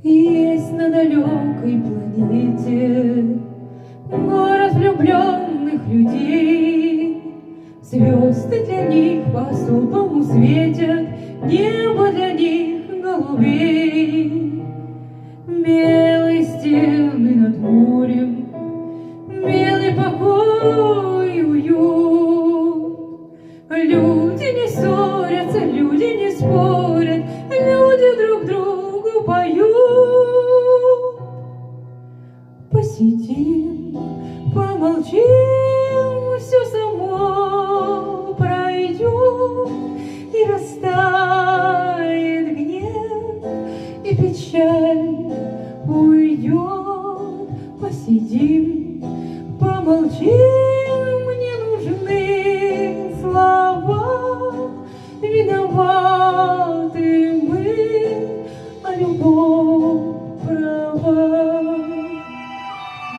Есть на далекой планете город влюбленных людей. Звезды для них по-особому светят, небо для них голубей. Белые стены над морем, белый покой и уют. Люди не ссорятся, люди не спорят, люди друг другу поют. Посидим, помолчим, все само пройдет, и растает гнев, и печаль уйдет. Посидим, помолчим, мне нужны слова. Виноваты мы, а любовь